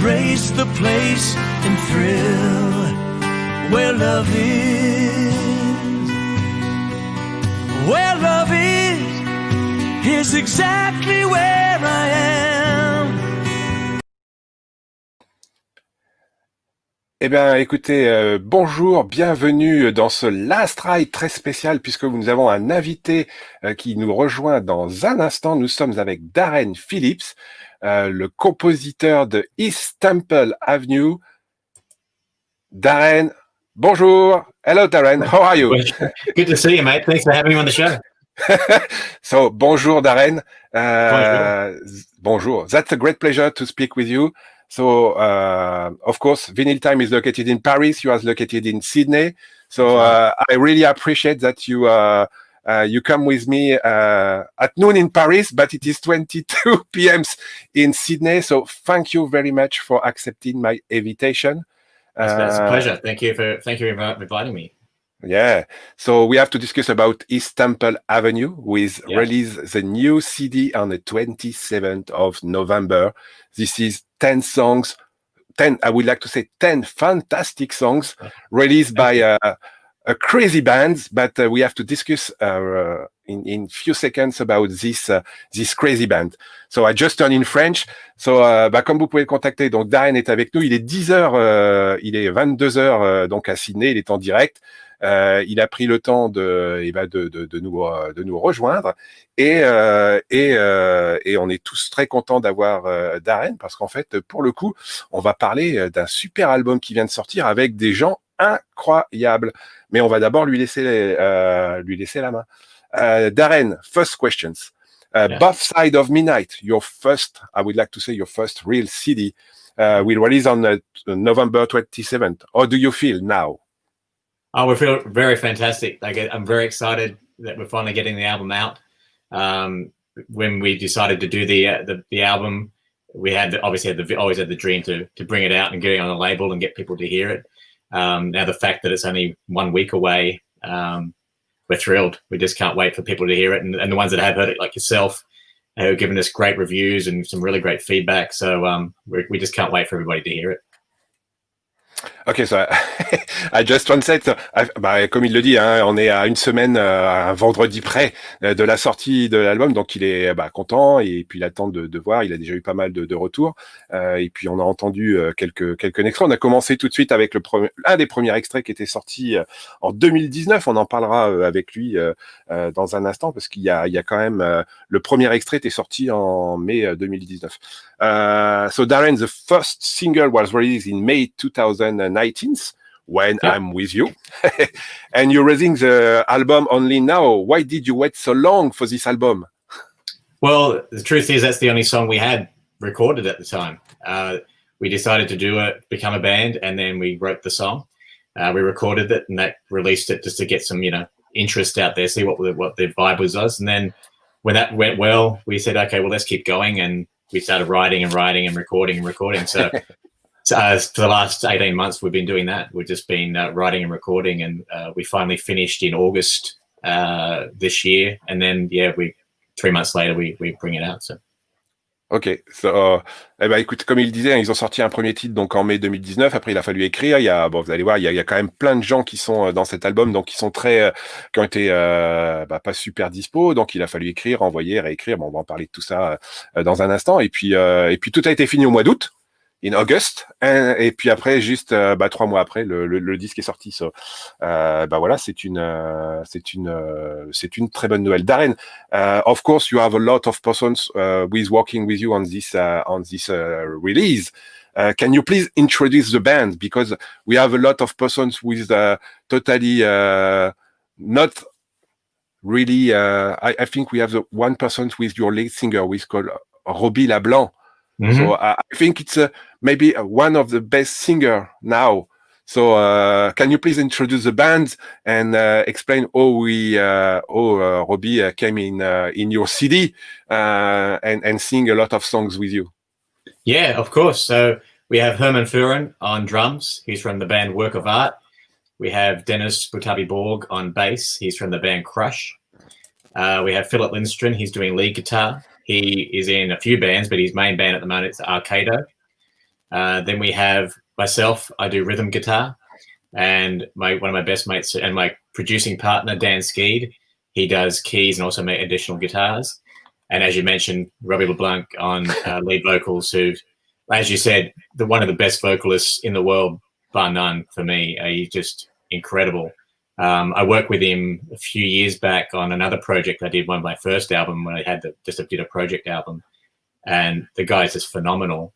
embrace the place and thrill where love is. Where love is exactly where I am. Eh bien, écoutez, bonjour, bienvenue dans ce Last Ride très spécial puisque nous avons un invité qui nous rejoint dans un instant. Nous sommes avec Darren Phillips, le compositeur de East Temple Avenue. Darren, bonjour. Hello, Darren. How are you? Good to see you, mate. Thanks for having me on the show. So, bonjour, Darren. Bonjour. Bonjour. That's a great pleasure to speak with you. So, of course, Vinyl Time is located in Paris. You are located in Sydney. So, I really appreciate that you come with me at noon in Paris, but it is 22 p.m. in Sydney. So, thank you very much for accepting my invitation. It's a pleasure. Thank you for inviting me. Yeah. So we have to discuss about East Temple Avenue with release the new CD on the 27th of November. This is 10 songs, 10, I would like to say 10 fantastic songs released by a crazy band, but we have to discuss in few seconds about this crazy band. So I just turn in French. So comme vous pouvez le contacter, donc Darren est avec nous. Il est 10h, il est 22h donc à Sydney, il est en direct. Il a pris le temps de nous rejoindre et on est tous très contents d'avoir Darren parce qu'en fait pour le coup on va parler d'un super album qui vient de sortir avec des gens incroyables, mais on va d'abord lui laisser la main. Darren, first questions. Both Sides of Midnight, I would like to say your first real CD, will release on November 27th. How do you feel now? Oh, we feel very fantastic. I'm very excited that we're finally getting the album out. When we decided to do the album, we always had the dream to bring it out and get it on a label and get people to hear it. Now the fact that it's only 1 week away, we're thrilled. We just can't wait for people to hear it, and the ones that have heard it, like yourself, who have given us great reviews and some really great feedback. So we just can't wait for everybody to hear it. Ok, so I just translate. Comme il le dit, hein, on est à une semaine, un vendredi près de la sortie de l'album, donc il est content et puis il attend de voir. Il a déjà eu pas mal de retours et puis on a entendu quelques extraits. On a commencé tout de suite avec un des premiers extraits qui était sorti en 2019. On en parlera avec lui dans un instant parce qu'il y a quand même le premier extrait était sorti en mai 2019. So Darren, the first single was released in May 2019 when I'm with you. And you're releasing the album only now. Why did you wait so long for this album? Well, the truth is that's the only song we had recorded at the time. We decided to become a band, and then we wrote the song. We recorded it and that released it just to get some, interest out there, see what the vibe was. And then when that went well, we said, okay, well, let's keep going. And we started writing and recording. So for the last 18 months, we've been doing that. We've just been writing and recording, and we finally finished in August this year. And then, 3 months later, we bring it out. So. Ok, écoute, comme il disait, ils ont sorti un premier titre donc en mai 2019. Après, il a fallu écrire. Vous allez voir, il y a quand même plein de gens qui sont dans cet album, donc qui ont été pas super dispo. Donc, il a fallu écrire, envoyer, réécrire. Bon, on va en parler de tout ça dans un instant. Et puis tout a été fini au mois d'août, in August. Et puis après, juste 3 mois après, le disque est sorti. Voilà, c'est une très bonne nouvelle. Darren, of course, you have a lot of persons with working with you on this release. Can you please introduce the band, because we have a lot of persons with totally not really. I think we have the one person with your lead singer, who is called Robbie LaBlanc. Mm-hmm. So I think it's maybe one of the best singer now. So can you please introduce the band and explain how Robbie came in your CD and sing a lot of songs with you? Yeah, of course. So we have Herman Fuhren on drums. He's from the band Work of Art. We have Dennis Butabi-Borg on bass. He's from the band Crush. We have Philip Lindstrom. He's doing lead guitar. He is in a few bands, but his main band at the moment is Arcado. Then we have myself. I do rhythm guitar, and one of my best mates and my producing partner Dan Skeed, he does keys and also make additional guitars. And as you mentioned, Robbie LeBlanc on lead vocals, who, as you said, one of the best vocalists in the world, bar none for me. He's just incredible. I worked with him a few years back on another project I did, one of my first album when I had did a project album, and the guy's just phenomenal.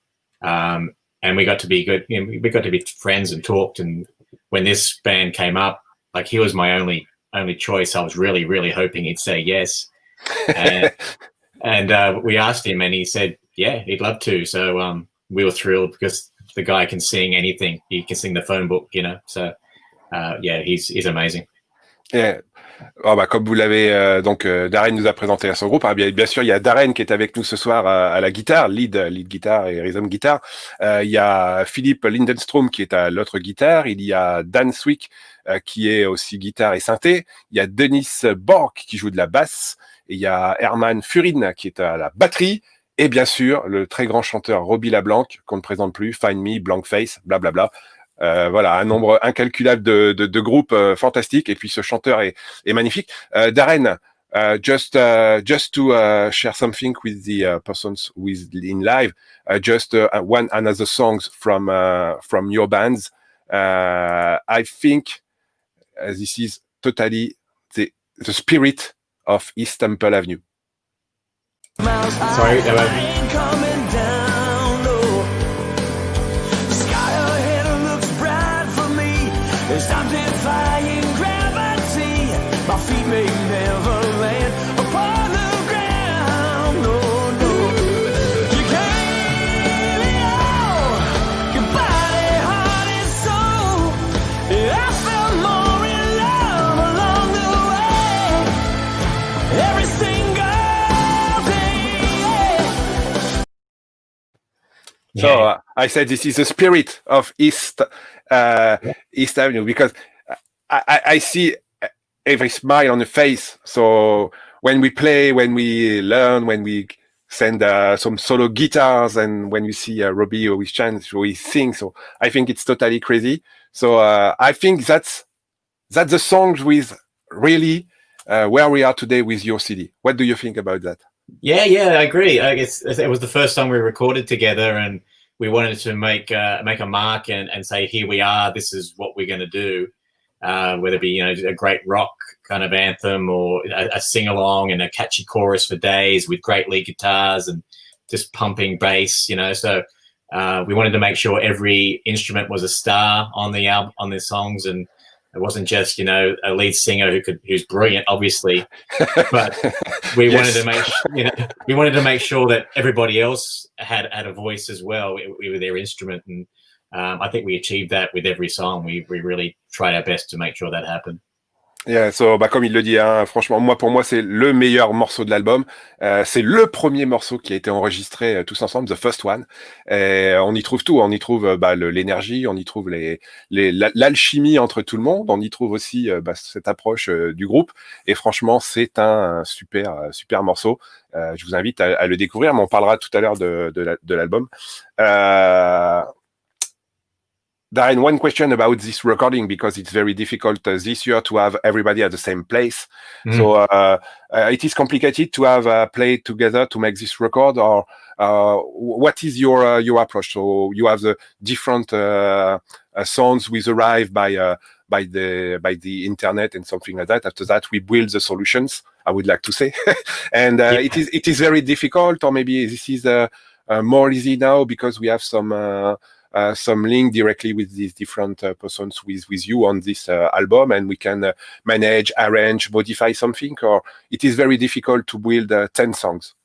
And we got to be good. You know, we got to be friends and talked. And when this band came up, like, he was my only choice. I was really, really hoping he'd say yes. And we asked him, and he said, yeah, he'd love to. So we were thrilled because the guy can sing anything. He can sing the phone book, you know. So yeah, he's amazing. Yeah. Oh, bah, comme vous l'avez Darren nous a présenté à son groupe. Bien sûr, il y a Darren qui est avec nous ce soir à la guitare, lead guitare et rhythm guitare. Il y a Philippe Lindenstrom qui est à l'autre guitare. Il y a Dan Swick qui est aussi guitare et synthé. Il y a Denis Borg qui joue de la basse. Et il y a Herman Furin qui est à la batterie. Et bien sûr, le très grand chanteur Robbie LeBlanc, qu'on ne présente plus, Find Me, Blank Face, blablabla. Voilà, un nombre incalculable de groupes fantastiques. Et puis ce chanteur est magnifique. Darren, just to share something with the persons in live, just one another songs from your bands. I think this is totally the spirit of East Temple Avenue. Sorry, coming down low. The sky ahead looks bright for me. It's time defying gravity. My feet may never land upon the ground. No, no. You gave it all, your body, heart, and soul. I felt more in love along the way. Every single So I said this is the spirit of East Avenue, because I see every smile on the face. So when we play, when we learn, when we send some solo guitars, and when we see Robbie with chants, we sing. So I think it's totally crazy. So I think that's the songs with really where we are today with your CD. What do you think about that? Yeah, I agree. I guess it was the first song we recorded together, and we wanted to make a mark and say, here we are. This is what we're going to do. Whether it be, you know, a great rock kind of anthem or a sing along and a catchy chorus for days with great lead guitars and just pumping bass, you know. So we wanted to make sure every instrument was a star on the album, on the songs, and it wasn't just, you know, a lead singer who's brilliant, obviously, but we wanted to make sure that everybody else had a voice as well with their instrument, and I think we achieved that with every song. We really tried our best to make sure that happened. Yeah, so, comme il le dit, hein, franchement, pour moi, c'est le meilleur morceau de l'album. C'est le premier morceau qui a été enregistré tous ensemble, the first one. Et on y trouve tout. On y trouve l'énergie, on y trouve l'alchimie entre tout le monde. On y trouve aussi cette approche du groupe. Et franchement, c'est un super morceau. Je vous invite à le découvrir, mais on parlera tout à l'heure de l'album. Darren, one question about this recording, because it's very difficult this year to have everybody at the same place. So it is complicated to have played together to make this record, or what is your approach? So you have the different songs which arrive by the internet and something like that. After that, we build the solutions, I would like to say. And it is very difficult, or maybe this is more easy now because we have some link directly with these different persons with you on this album, and we can manage, arrange, modify something, or it is very difficult to build 10 songs?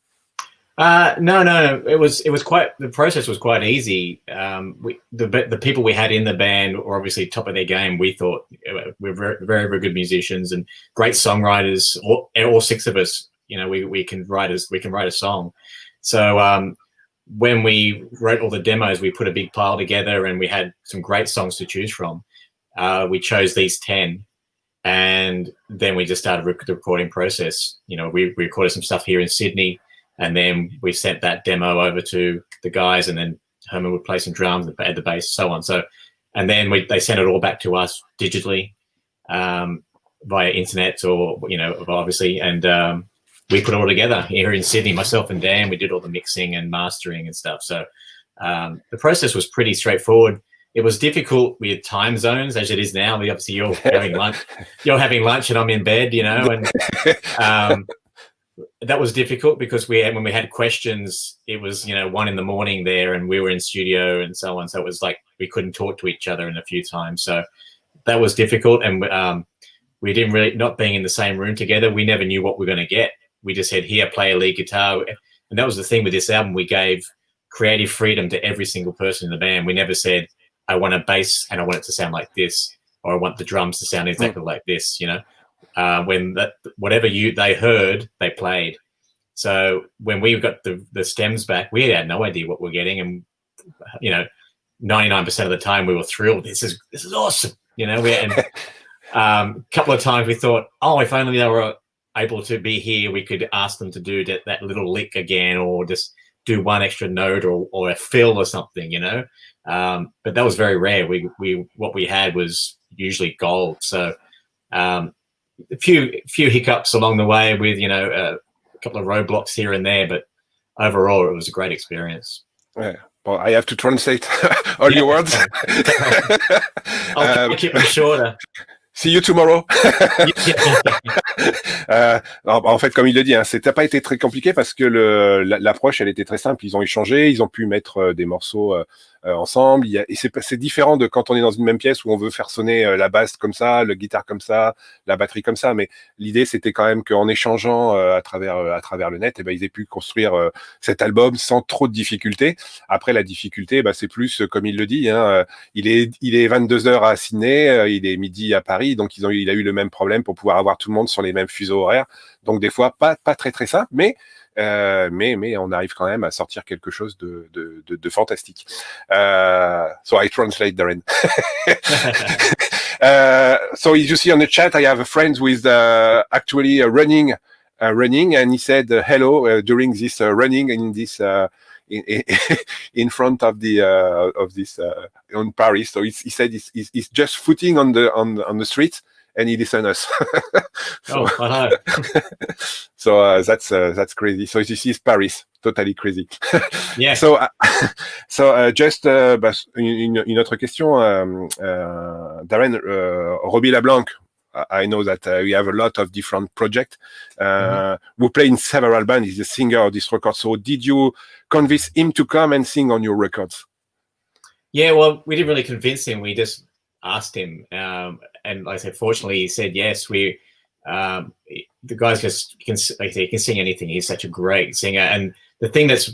No. It was quite, the process was quite easy. The people we had in the band were obviously top of their game. We thought we're very, very, very good musicians and great songwriters. All six of us, you know, we can write a song. So when we wrote all the demos, we put a big pile together and we had some great songs to choose from. We chose these 10, and then we just started the recording process. You know, we recorded some stuff here in Sydney, and then we sent that demo over to the guys, and then Herman would play some drums, add the bass, so on. So, and then they sent it all back to us digitally via internet, or obviously, and we put it all together here in Sydney. Myself and Dan, we did all the mixing and mastering and stuff. So the process was pretty straightforward. It was difficult with time zones, as it is now. Obviously, you're having lunch, and I'm in bed, and that was difficult because when we had questions, it was 1 a.m. there, and we were in studio and so on. So it was like we couldn't talk to each other in a few times. So that was difficult, and we didn't really, not being in the same room together, we never knew what we were going to get. We just said, here, play a lead guitar, and that was the thing with this album. We gave creative freedom to every single person in the band. We never said, I want a bass and I want it to sound like this, or I want the drums to sound exactly like this. When whatever they heard, they played. So when we got the stems back, we had no idea what we're getting, and 99% of the time we were thrilled. This is awesome. A couple of times we thought, if only they were able to be here, we could ask them to do that little lick again, or just do one extra note, or a fill or something. But that was very rare. What we had was usually gold. So a few hiccups along the way with a couple of roadblocks here and there, but overall it was a great experience. Yeah. Well, I have to translate all your words. I'll keep them shorter. See you tomorrow. En fait, comme il le dit, ça n'a pas été très compliqué parce que l'approche, elle était très simple. Ils ont échangé, ils ont pu mettre des morceaux ensemble. Et c'est différent de quand on est dans une même pièce où on veut faire sonner la basse comme ça, le guitare comme ça, la batterie comme ça. Mais l'idée, c'était quand même qu'en échangeant à travers le net, ils aient pu construire cet album sans trop de difficultés. Après, la difficulté, c'est plus, comme il le dit, il est 22h à Sydney, il est midi à Paris, donc il a eu le même problème pour pouvoir avoir tout le monde sur les mêmes fuseaux horaires. Donc des fois, pas très très simple, mais on arrive quand même à sortir quelque chose de fantastique. So I translate, Darren. So you see on the chat, I have a friend who is actually running, and he said hello during this running in this in front of this on Paris. So he said he's just footing on the street, and he listens us. So, I know. So that's crazy. So this is Paris, totally crazy. Yeah. So just une autre question, Darren, Robbie LeBlanc. I know that we have a lot of different projects. We play in several bands. He's the singer of this record. So did you convince him to come and sing on your records? Yeah, well, we didn't really convince him. We just asked him, and like I said, fortunately, he said yes. The guy's just he can sing anything. He's such a great singer, and the thing that's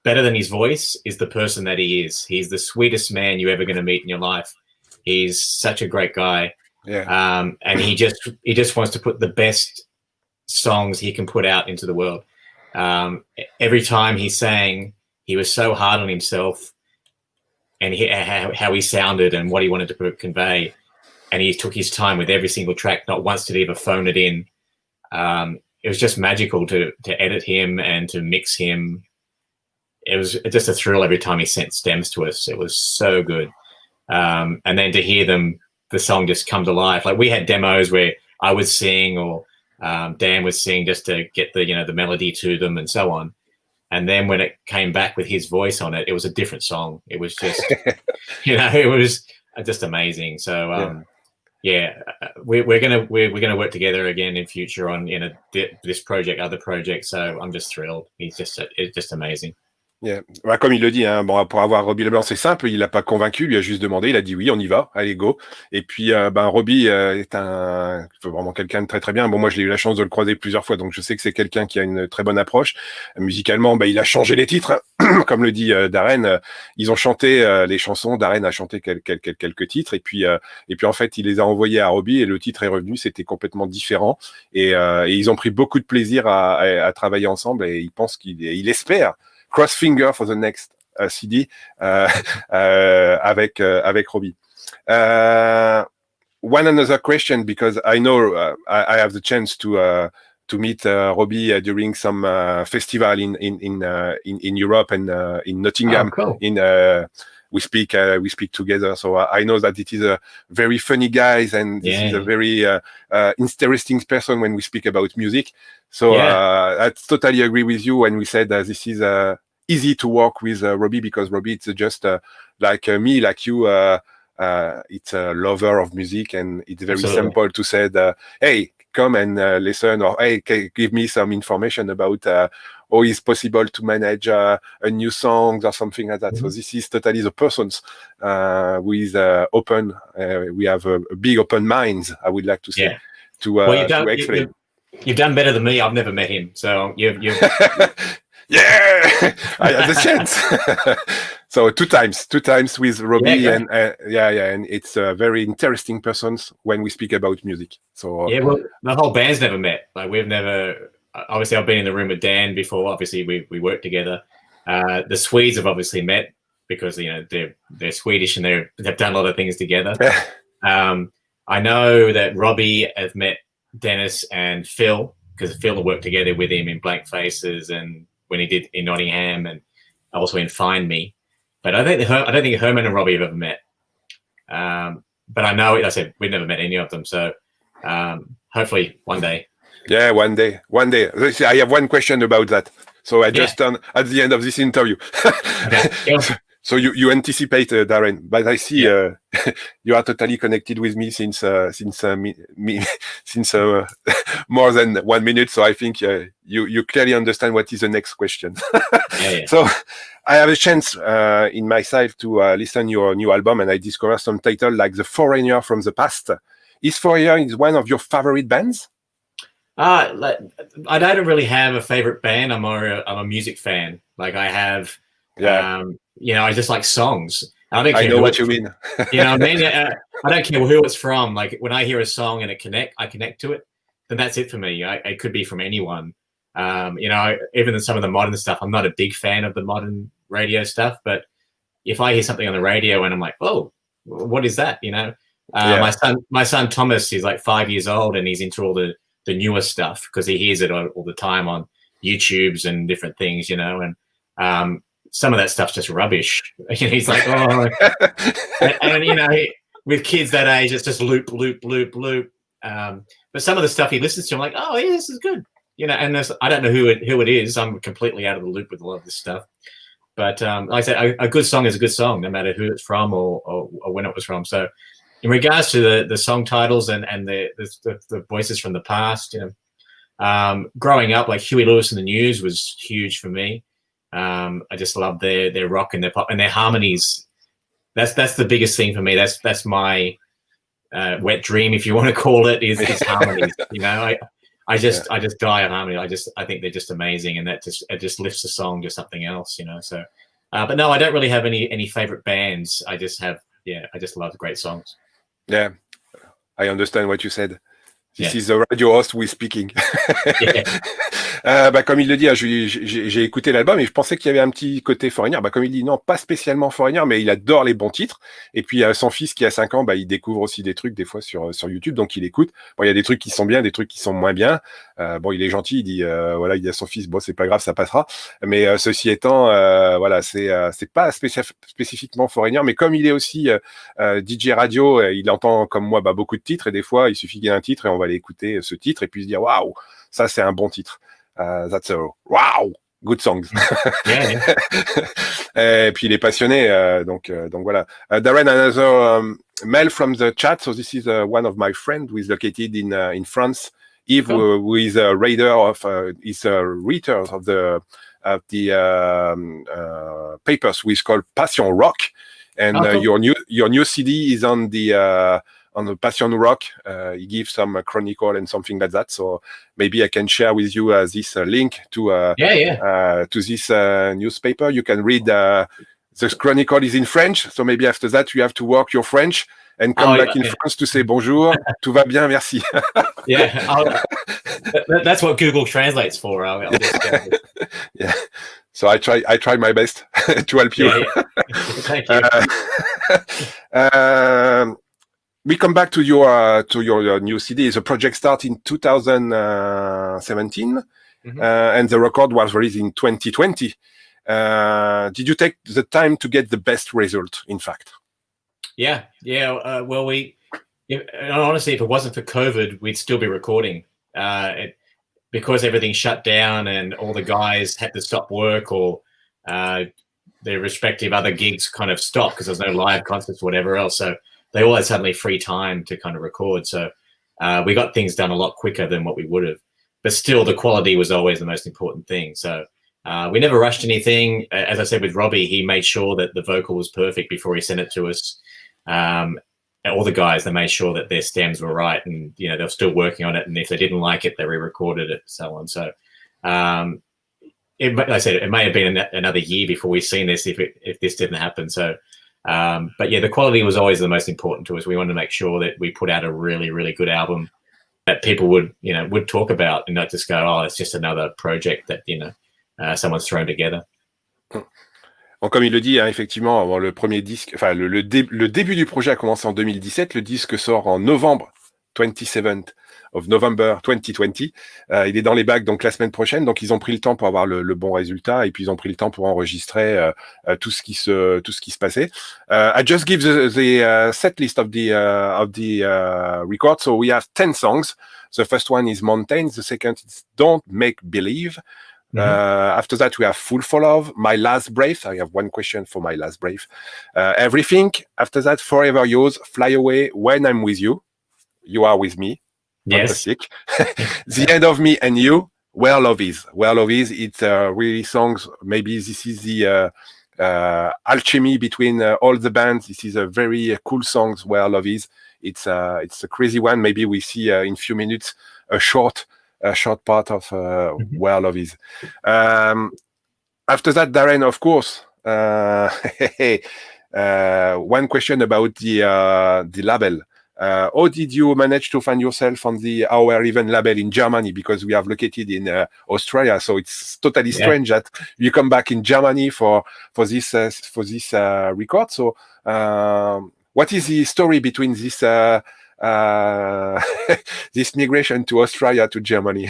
better than his voice is the person that he is. He's the sweetest man you're ever going to meet in your life. He's such a great guy. Yeah. And he just wants to put the best songs he can put out into the world. Every time he sang, he was so hard on himself, and how he sounded and what he wanted to convey. And he took his time with every single track. Not once did he ever phone it in. It was just magical to edit him and to mix him. It was just a thrill every time he sent stems to us. It was so good. And then to hear the song just come to life. Like we had demos where I would sing, or Dan would sing just to get the melody to them and so on. And then when it came back with his voice on it, it was a different song. It was just, it was just amazing. So we're gonna work together again in future on this project, other projects. So I'm just thrilled. It's just amazing. Yeah. Comme il le dit, pour avoir Robbie LeBlanc, c'est simple, il l'a pas convaincu, il lui a juste demandé, il a dit oui, on y va, allez go. Et puis Robbie est vraiment quelqu'un de très très bien. Bon, moi je l'ai eu la chance de le croiser plusieurs fois, donc je sais que c'est quelqu'un qui a une très bonne approche. Musicalement, il a changé les titres, comme le dit Darren. Ils ont chanté les chansons, Darren a chanté quelques titres, et puis en fait il les a envoyés à Robbie et le titre est revenu, c'était complètement différent. Et ils ont pris beaucoup de plaisir à travailler ensemble, et il pense il espère. Cross finger for the next CD avec Robbie. One another question, because I know I have the chance to to meet Robbie during some festival in Europe and in Nottingham. Oh, cool. We speak together. So I know that it is a very funny guy, and this is a very interesting person when we speak about music. So I totally agree with you when we said this is easy to work with Robbie, because Robbie is just like me, like you. It's a lover of music, and it's very simple to say, hey, come and listen, or hey, give me some information about how it's possible to manage a new song or something like that. So this is totally the persons with open. We have a big open minds, I would like to say, to explain. You've done better than me. I've never met him, so you've yeah, I had the chance. So two times with Robbie, and and it's a very interesting persons when we speak about music. So well, the whole band's never met. Like, we've never. Obviously, I've been in the room with Dan before. Obviously, we worked together. The Swedes have obviously met because they're Swedish and they've done a lot of things together. I know that Robbie has met Dennis and Phil, because Phil worked together with him in Blank Faces and when he did in Nottingham, and also in Find Me. But I don't think Herman and Robbie have ever met. But I know, like I said, we've never met any of them. So hopefully one day. Yeah, one day. I have one question about that. So I just done at the end of this interview. So you anticipate, Darren, but I see you are totally connected with me since more than 1 minute. So I think you clearly understand what is the next question. So I have a chance in my side to listen your new album, and I discover some title like The Foreigner from the Past. Is Foreigner one of your favorite bands? I don't really have a favorite band. I'm a music fan. Like, I have. I just like songs. I don't care. I know what you mean. You know what I mean? I don't care who it's from. Like, when I hear a song and I connect to it, then that's it for me. It could be from anyone. Even some of the modern stuff, I'm not a big fan of the modern radio stuff, but if I hear something on the radio and I'm like, oh, what is that? My son Thomas, he's like 5 years old, and he's into all the newer stuff because he hears it all the time on YouTubes and different things, and some of that stuff's just rubbish. He's like, oh, and with kids that age, it's just loop. But some of the stuff he listens to, I'm like, oh, yeah, this is good. And I don't know who it is. I'm completely out of the loop with a lot of this stuff. But like I said, a good song is a good song, no matter who it's from or when it was from. So in regards to the song titles and the voices from the past, growing up, like Huey Lewis and the News was huge for me. I just love their rock and their pop and their harmonies. That's the biggest thing for me. That's my wet dream, if you want to call it, is harmonies. I just die on harmony. I think they're just amazing, and it just lifts the song to something else. So, but no, I don't really have any favorite bands. I just love great songs. Yeah, I understand what you said. This is the radio host who is speaking. Comme il le dit, j'ai écouté l'album et je pensais qu'il y avait un petit côté Foreigner. Comme il dit, non, pas spécialement Foreigner, mais il adore les bons titres. Et puis son fils qui a 5 ans, il découvre aussi des trucs des fois sur YouTube, donc il écoute. Bon, il y a des trucs qui sont bien, des trucs qui sont moins bien. Il est gentil, il dit il y a son fils, c'est pas grave, ça passera. Mais ceci étant, c'est pas spécifiquement Foreigner, mais comme il est aussi DJ radio, il entend comme moi beaucoup de titres, et des fois il suffit qu'il y ait un titre et on va aller écouter ce titre et puis se dire waouh, ça c'est un bon titre. That's a wow, good songs. Et puis il est passionné, donc voilà. Darren, another mail from the chat. So this is one of my friends who is located in France. Yves, who is a reader of is a reader of the papers which called Passion Rock, and your new CD is on the Passion Rock. He gives some chronicle and something like that. So maybe I can share with you this link to this newspaper. You can read the chronicle is in French. So maybe after that you have to work your French and come back in France to say bonjour. Tout va bien, merci. That's what Google translates for. I'll yeah. So I try my best to help you. Thank you. we come back to your new CD. The project started in 2017, and the record was released in 2020. Did you take the time to get the best result? In fact, yeah. Well, honestly, if it wasn't for COVID, we'd still be recording. Because everything shut down and all the guys had to stop work, or their respective other gigs kind of stopped because there's no live concerts or whatever else. So they all had suddenly free time to kind of record. So we got things done a lot quicker than what we would have. But still, the quality was always the most important thing. So we never rushed anything. As I said with Robbie, he made sure that the vocal was perfect before he sent it to us. All the guys, they made sure that their stems were right, and they're still working on it. And if they didn't like it, they re-recorded it, so on. So, like I said, it may have been another year before we've seen this if this didn't happen. So, but yeah, the quality was always the most important to us. We wanted to make sure that we put out a really, really good album that people would talk about, and not just go, oh, it's just another project that someone's thrown together. Donc, comme il le dit, hein, effectivement, avant le premier disque, enfin le début du projet a commencé en 2017. Le disque sort en novembre 27th of November 2020. Il est dans les bacs donc la semaine prochaine. Donc ils ont pris le temps pour avoir le bon résultat, et puis ils ont pris le temps pour enregistrer tout ce qui se passait. I just give the set list of the record. So we have 10 songs. The first one is Mountains. The second is Don't Make Believe. After that, we have Full for Love, My Last Breath. I have one question for My Last Breath. Everything. After that, Forever Yours, Fly Away, When I'm With You, You Are With Me. Yes. Fantastic. The End of Me and You, Where Love Is. Where Love Is, it's really songs. Maybe this is the alchemy between all the bands. This is a very cool songs, Where Love Is. It's a crazy one. Maybe we see in few minutes a short part of Where Love Is. After that, Darren, of course, one question about the label. How did you manage to find yourself on the Our Even label in Germany? Because we have located in Australia, so it's totally strange that you come back in Germany for this record. So, what is the story between this this migration to Australia to Germany?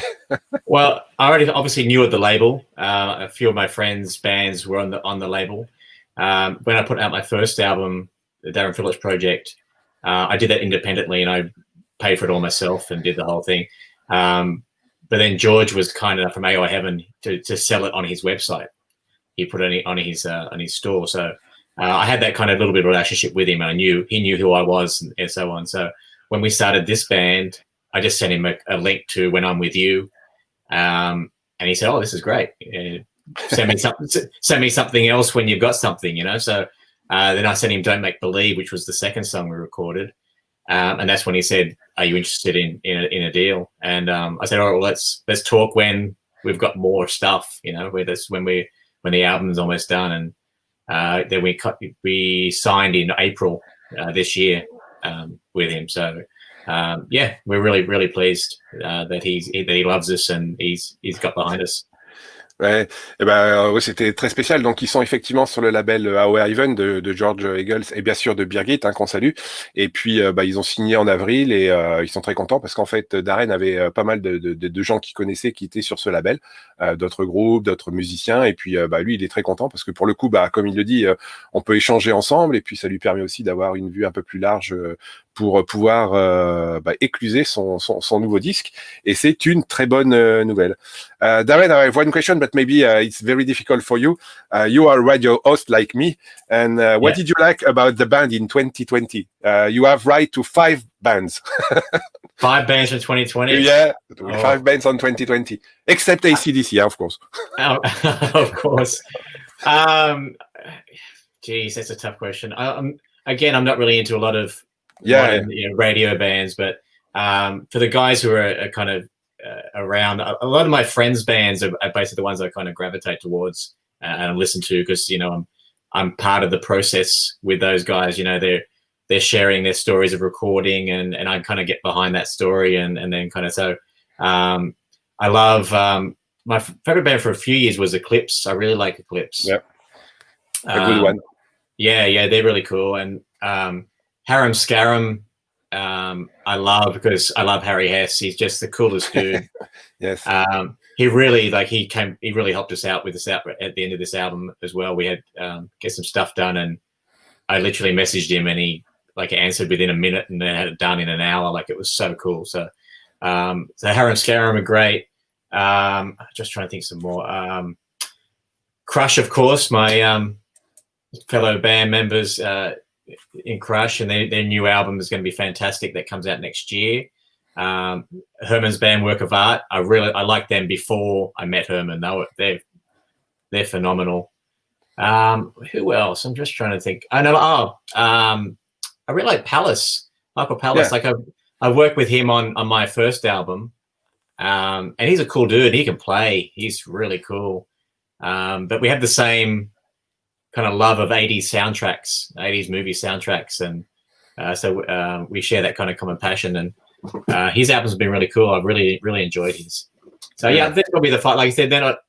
Well, I already obviously knew of the label. A few of my friends' bands were on the label. When I put out my first album, the Darren Phillips Project, I did that independently, and I paid for it all myself and did the whole thing. But then George was kind enough from AOI Heaven to sell it on his website. He put it on his store. So I had that kind of little bit of relationship with him, and he knew who I was and so on. So when we started this band, I just sent him a link to When I'm With You, and he said, "Oh, this is great. Send me something else when you've got something, So then I sent him Don't Make Believe, which was the second song we recorded, and that's when he said, "Are you interested in a deal?" And I said, "All right, well, let's talk when we've got more stuff, when the album's almost done." And then we signed in April this year with him. So we're really, really pleased that he loves us and he's got behind us. Ouais, c'était très spécial. Donc, ils sont effectivement sur le label Our Even de George Eagles et bien sûr de Birgit, qu'on salue. Et puis, ils ont signé en avril et ils sont très contents parce qu'en fait, Darren avait pas mal de gens qui connaissaient qui étaient sur ce label, d'autres groupes, d'autres musiciens. Et puis, lui, il est très content parce que pour le coup, comme il le dit, on peut échanger ensemble et puis ça lui permet aussi d'avoir une vue un peu plus large pour pouvoir écluser son nouveau disque. Et c'est une très bonne nouvelle. Darren, I have one question, but maybe it's very difficult for you. You are a radio host like me. And what did you like about the band in 2020? You have right to 5 bands. 5 bands in 2020? Yeah, 5 bands on 2020. Except AC/DC, of course. Of course. Geez, that's a tough question. I'm not really into a lot of modern, radio bands, but for the guys who are kind of around, a lot of my friends' bands are basically the ones I kind of gravitate towards and listen to because I'm part of the process with those guys. They're sharing their stories of recording, and I kind of get behind that story, and then kind of so. I love my favorite band for a few years was Eclipse. I really like Eclipse. Yep, a good one. Yeah, they're really cool. And Harum Scarum I love, because I love Harry Hess. He's just the coolest dude. Yes. He really he really helped us out with this out at the end of this album as well. We had get some stuff done, and I literally messaged him, and he answered within a minute, and then had it done in an hour. Like, it was so cool. So Harum Scarum are great. Just trying to think some more. Crush, of course, my fellow band members in Crush, and their new album is going to be fantastic. That comes out next year. Herman's band, Work of Art. I liked them before I met Herman. They're phenomenal. Who else? I'm just trying to think. I know. I really like Palace, Michael Palace. Yeah. I worked with him on my first album, and he's a cool dude. He can play. He's really cool. But we have the same kind of love of 80s soundtracks, 80s movie soundtracks, and so we share that kind of common passion. And his albums have been really cool. I've really, really enjoyed his. So yeah, that's probably the fight. Like I said, they're not.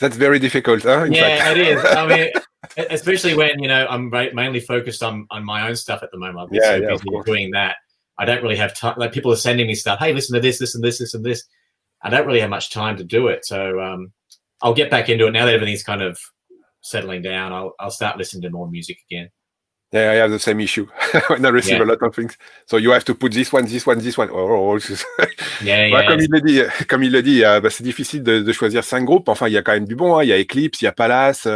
That's very difficult, huh? Yeah, it is. I mean, especially when I'm mainly focused on my own stuff at the moment. I've been so busy doing that. I don't really have time. Like, people are sending me stuff. Hey, listen to this, this, and this, this, and this. I don't really have much time to do it. So I'll get back into it now that everything's kind of settling down. I'll start listening to more music again. Yeah, I have the same issue when I receive a lot of things. So you have to put this one, this one, this one. Comme il le dit, c'est difficile de choisir 5 groupes. Enfin, il y a quand même du bon. Hein. Il y a Eclipse, il y a Palace.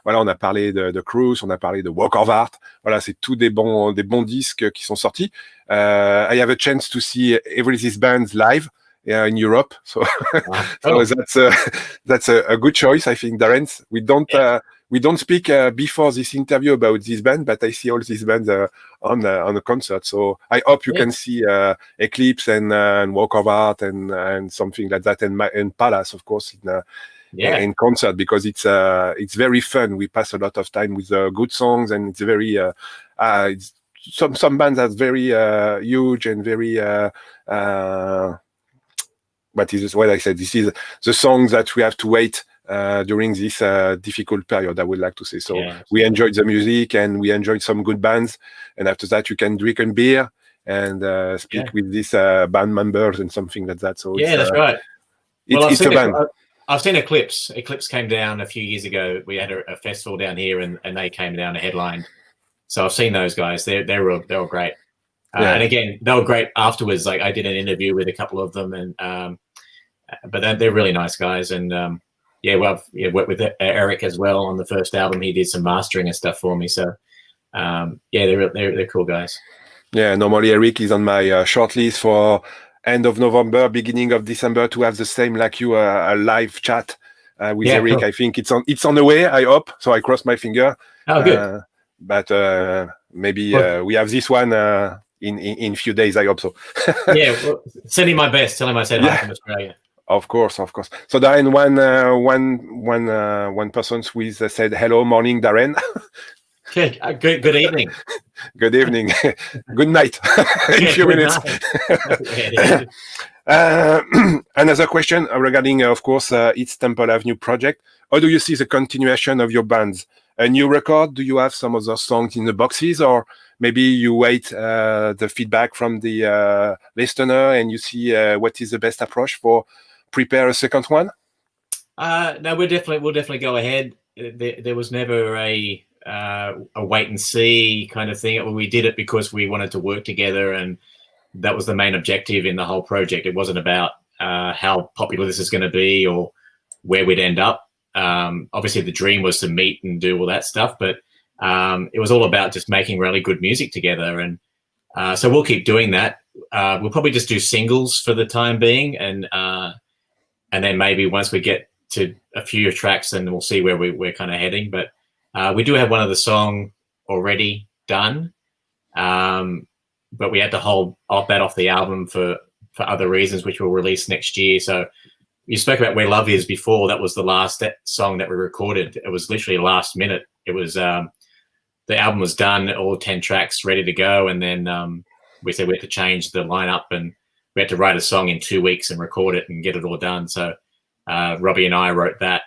Voilà, on a parlé de Cruise, on a parlé de Walk of Art. Voilà, c'est tous des bons disques qui sont sortis. I have a chance to see every these bands live in Europe. So, that's a good choice, I think, Darren. We don't speak before this interview about this band, but I see all these bands on a concert. So I hope you can see Eclipse and Walk of Art and something like that, and Palace, of course, in concert, because it's very fun. We pass a lot of time with good songs, and it's very some bands are very huge and very. But this is what I said. This is the songs that we have to wait during this difficult period, I would like to say. So we enjoyed the music, and we enjoyed some good bands. And after that, you can drink a beer and speak with these band members and something like that. So that's right. It's a band. I've seen Eclipse. Eclipse came down a few years ago. We had a festival down here, and they came down to headline. So I've seen those guys. They were great. And again, they were great afterwards. Like, I did an interview with a couple of them, and but they're really nice guys. And I've worked with Eric as well on the first album. He did some mastering and stuff for me. So they're cool guys. Yeah, normally Eric is on my shortlist for end of November, beginning of December, to have the same like you, a live chat with Eric. Cool. I think it's on the way, I hope. So I cross my finger. Oh, good. But maybe we have this one in a few days, I hope so. Well, send him my best. Tell him I said hi from Australia. Of course. So Darren, one person said hello, morning, Darren. Good evening. Good evening. Good night. In a few minutes. Another question regarding, of course, its Temple Avenue project. How do you see the continuation of your bands? A new record? Do you have some of those songs in the boxes, or maybe you wait the feedback from the listener and you see what is the best approach for prepare a second one? No, we'll definitely go ahead. There was never a wait and see kind of thing. We did it because we wanted to work together, and that was the main objective in the whole project. It wasn't about how popular this is going to be or where we'd end up. Obviously, the dream was to meet and do all that stuff, but it was all about just making really good music together. And so we'll keep doing that. We'll probably just do singles for the time being, and then maybe once we get to a few tracks, then we'll see where we're kind of heading. But we do have one of the song already done, but we had to hold that off the album for other reasons, which we'll release next year. So you spoke about Where Love Is before. That was the last song that we recorded. It was literally last minute. It was the album was done, all 10 tracks ready to go, and then we said we had to change the lineup, and we had to write a song in 2 weeks and record it and get it all done. So Robbie and I wrote that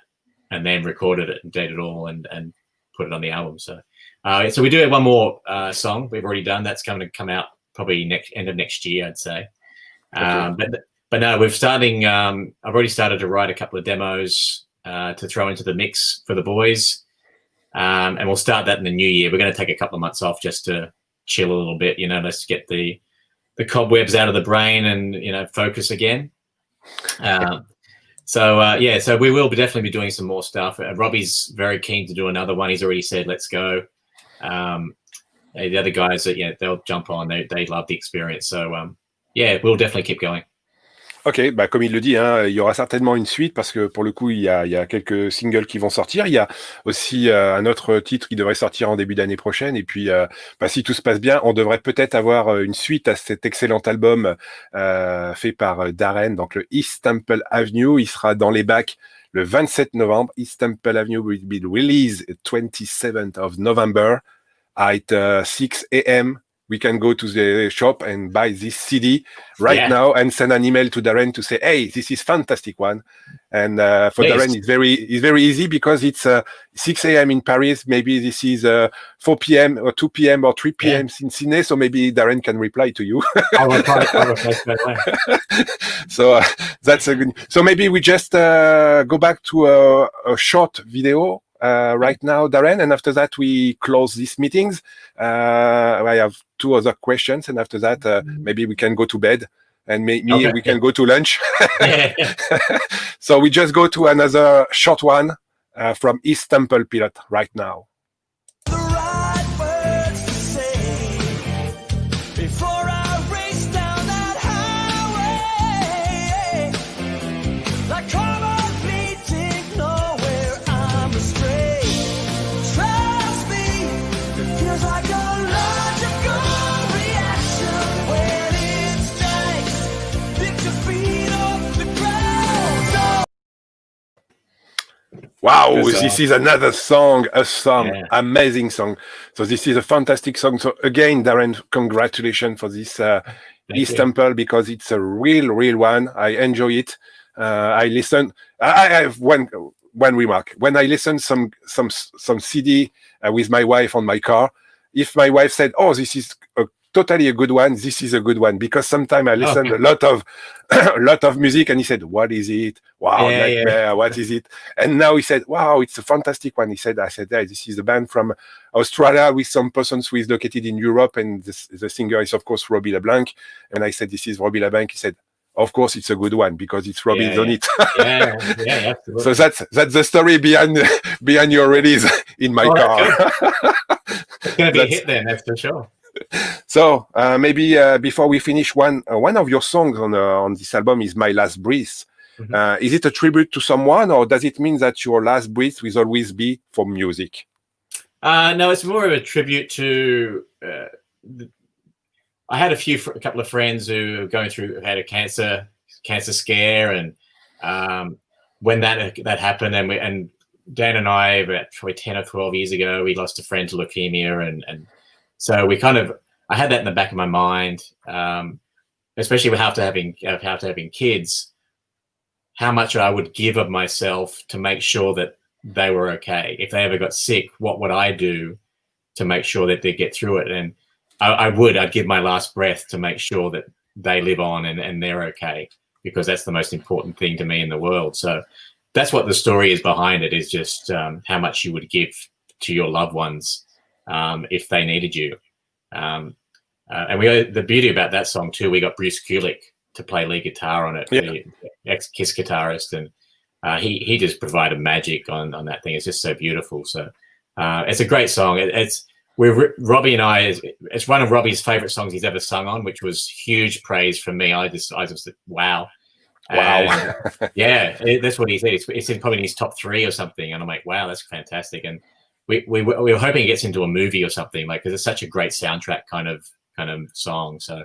and then recorded it and did it all and put it on the album. So we do have one more song we've already done that's going to come out probably end of next year, I'd say. Okay. But no, we're starting. I've already started to write a couple of demos to throw into the mix for the boys, and we'll start that in the new year. We're going to take a couple of months off just to chill a little bit. Let's get the cobwebs out of the brain and focus again. So we will definitely be doing some more stuff. Robbie's very keen to do another one. He's already said, let's go. The other guys, they'll jump on. They love the experience. So, we'll definitely keep going. Ok, bah comme il le dit, hein, il y aura certainement une suite parce que pour le coup, il y a quelques singles qui vont sortir. Il y a aussi un autre titre qui devrait sortir en début d'année prochaine. Et puis, si tout se passe bien, on devrait peut-être avoir une suite à cet excellent album fait par Darren, donc le East Temple Avenue. Il sera dans les bacs le 27 novembre. East Temple Avenue will be released 27th of November at 6 a.m. We can go to the shop and buy this CD right now and send an email to Darren to say, hey, this is fantastic one. And for Darren, it's very easy because it's 6 a.m. in Paris. Maybe this is 4 p.m. or 2 p.m. or 3 p.m. in Sydney. So maybe Darren can reply to you. I'll reply straight away. So that's a good. So maybe we just go back to a short video right now, Darren, and after that we close these meetings. I have two other questions, and after that maybe we can go to bed, and we can go to lunch. So we just go to another short one from East Temple Pilot right now. The right words to say before I race down that highway, like karma beating nowhere I'm astray. Trust me, it feels like a logical reaction when it's nice. Pick your feet off the ground. Wow, this is another song, amazing song. So this is a fantastic song. So again, Darren, congratulations for this East Temple, because it's a real one. I enjoy it. I listen. I have one remark. When I listen some CD with my wife on my car, if my wife said, "Oh, this is totally a good one," this is a good one, because sometimes I listen a lot of music, and he said, "What is it? Wow, what is it?" And now he said, "Wow, it's a fantastic one." I said, "Hey, this is a band from Australia with some persons who is located in Europe, and the singer is of course Robbie LeBlanc." And I said, "This is Robbie LeBlanc." He said, "Of course, it's a good one because it's Robbie's on it." Absolutely. So that's the story behind your release in my car. It's going to be a hit then, that's for sure. So maybe before we finish, one of your songs on this album is "My Last Breath." Mm-hmm. Is it a tribute to someone, or does it mean that your last breath will always be for music? No, it's more of a tribute to. I had a couple of friends who had a cancer scare, and when that happened, and Dan and I, about probably 10 or 12 years ago, we lost a friend to leukemia, and so I had that in the back of my mind, especially after having kids, how much I would give of myself to make sure that they were okay. If they ever got sick, what would I do to make sure that they get through it? And I'd give my last breath to make sure that they live on and they're okay, because that's the most important thing to me in the world. So that's what the story is behind it, is just how much you would give to your loved ones if they needed you. And the beauty about that song too, we got Bruce Kulick to play lead guitar on it, the ex-Kiss guitarist, and he just provided magic on that thing. It's just so beautiful. So it's a great song. Robbie and I, it's one of Robbie's favorite songs he's ever sung on, which was huge praise from me. I just said, wow. That's what he said. It's probably in his top 3 or something. And I'm like, wow, that's fantastic. And we were hoping it gets into a movie or something, because it's such a great soundtrack kind of song. So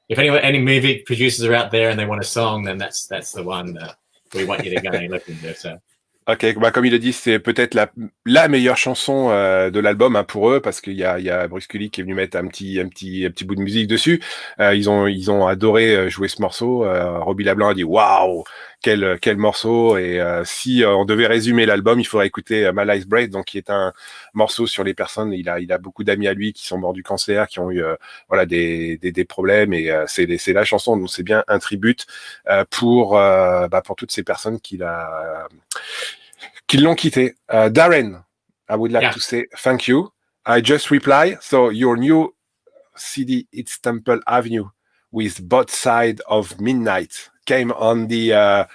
if any movie producers are out there and they want a song, then that's the one that we want you to go and listen to. So. Ok, comme il le dit, c'est peut-être la meilleure chanson de l'album pour eux, parce qu'il y a Bruce Kulick qui est venu mettre un petit bout de musique dessus. Ils ont adoré jouer ce morceau. Robbie LeBlanc a dit waouh, quel morceau. Et si on devait résumer l'album, il faudrait écouter My Life's Break, donc qui est un morceau sur les personnes. Il a beaucoup d'amis à lui qui sont morts du cancer, qui ont eu voilà des problèmes, et c'est la chanson, donc c'est bien un tribute pour toutes ces personnes qui l'ont quitté. Darren, I would like to say thank you. I just reply. So your new CD, It's Temple Avenue, with Both Sides of Midnight, came on the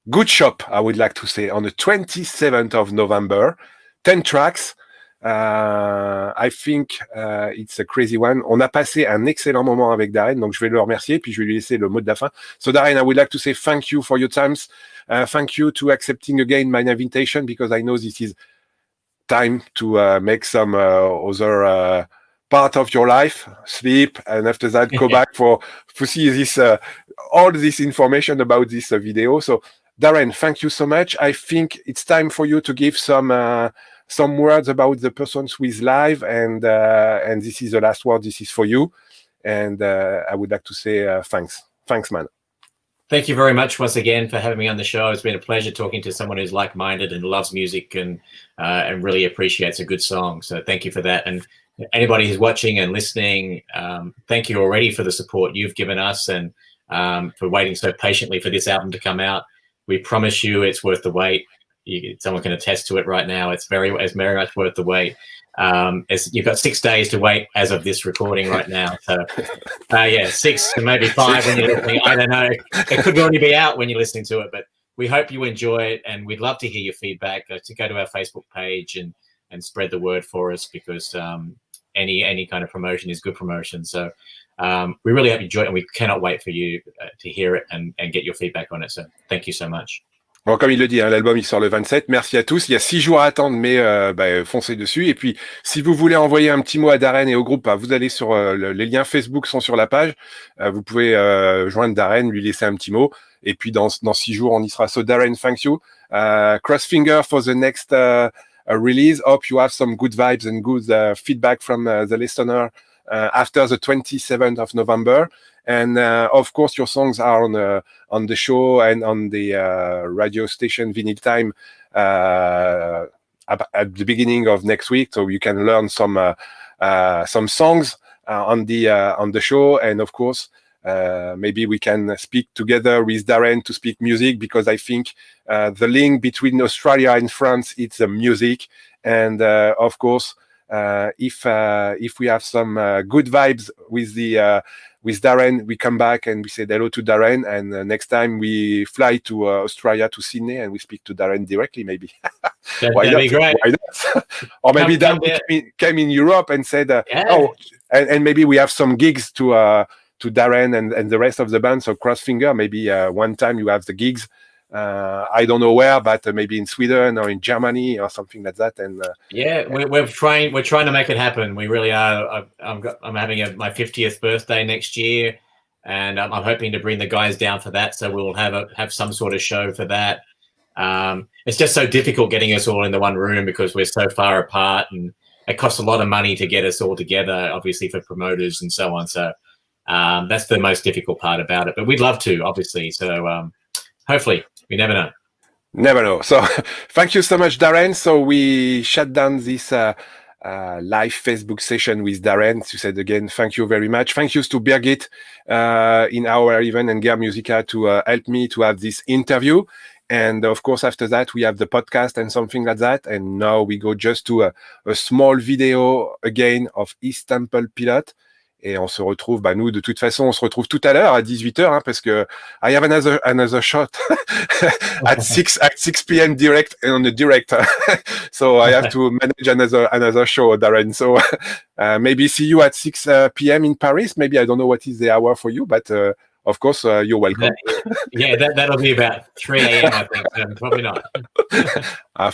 Good Shop, I would like to say, on the 27th of November. 10 tracks. I think it's a crazy one. On a passé un excellent moment avec Darren, donc je vais le remercier, puis je vais lui laisser le mot de la fin. So Darren, I would like to say thank you for your times. Thank you to accepting again my invitation, because I know this is time to make some other part of your life, sleep, and after that go back to see this all this information about this video. So Darren, thank you so much. I think it's time for you to give some words about the persons who is live, and this is the last word. This is for you, and I would like to say thanks, man. Thank you very much once again for having me on the show. It's been a pleasure talking to someone who's like-minded and loves music and really appreciates a good song. So thank you for that. And anybody who's watching and listening, thank you already for the support you've given us, and for waiting so patiently for this album to come out. We promise you it's worth the wait. Someone can attest to it right now. It's very much worth the wait. You've got 6 days to wait as of this recording right now. So, 6 to maybe 5 when you're listening. I don't know. It could only be out when you're listening to it, but we hope you enjoy it, and we'd love to hear your feedback. To go to our Facebook page and spread the word for us, because any kind of promotion is good promotion. So we really hope you enjoy it, and we cannot wait for you to hear it and get your feedback on it. So thank you so much. Bon, comme il le dit, hein, l'album il sort le 27. Merci à tous. Il y a 6 jours à attendre, mais foncez dessus. Et puis, si vous voulez envoyer un petit mot à Darren et au groupe, vous allez sur les liens Facebook sont sur la page. Vous pouvez joindre Darren, lui laisser un petit mot. Et puis dans 6 jours, on y sera. So Darren, thank you. Cross finger for the next release. Hope you have some good vibes and good feedback from the listener after the 27th of November. And of course, your songs are on the show and on the radio station Vinyl Time at the beginning of next week, so you can learn some songs on the show. And of course, maybe we can speak together with Darren to speak music, because I think the link between Australia and France is the music. And of course, if we have some good vibes with Darren, we come back and we say hello to Darren, and next time we fly to Australia, to Sydney, and we speak to Darren directly, maybe. That'd be great. Why not? Or maybe Darren came in Europe and said, and maybe we have some gigs to Darren and the rest of the band. So cross finger, maybe one time you have the gigs. I don't know where, but maybe in Sweden or in Germany or something like that. And we're trying to make it happen. We really are. I'm having my 50th birthday next year, and I'm hoping to bring the guys down for that. So we'll have some sort of show for that. It's just so difficult getting us all in the one room, because we're so far apart, and it costs a lot of money to get us all together, obviously for promoters and so on. So that's the most difficult part about it. But we'd love to, obviously. So hopefully. We never know. Never know. So thank you so much, Darren. So we shut down this live Facebook session with Darren. As you said again, thank you very much. Thank you to Birgit in our event and Gear Musica to help me to have this interview. And of course, after that, we have the podcast and something like that. And now we go just to a small video again of East Temple Pilot. Et on se retrouve, nous, de toute façon, on se retrouve tout à l'heure à 18h, hein, parce que I have another shot at 6 p.m. direct on the direct. So I have to manage another show, Darren. So maybe see you at 6 p.m. in Paris. Maybe I don't know what is the hour for you, but of course, you're welcome. That'll be about 3 a.m., I think. Probably not.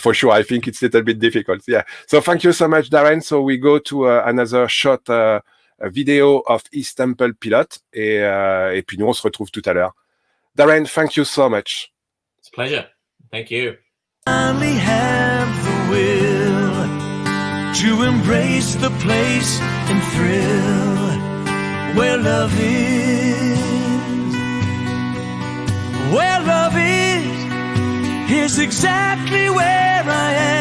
For sure. I think it's a little bit difficult. Yeah. So thank you so much, Darren. So we go to another shot, a video of East Temple Pilot, et puis nous on se retrouve tout à l'heure. Darren, thank you so much. It's a pleasure. Thank you. Finally have the will to embrace the place and thrill where love is, where love is. exactly where I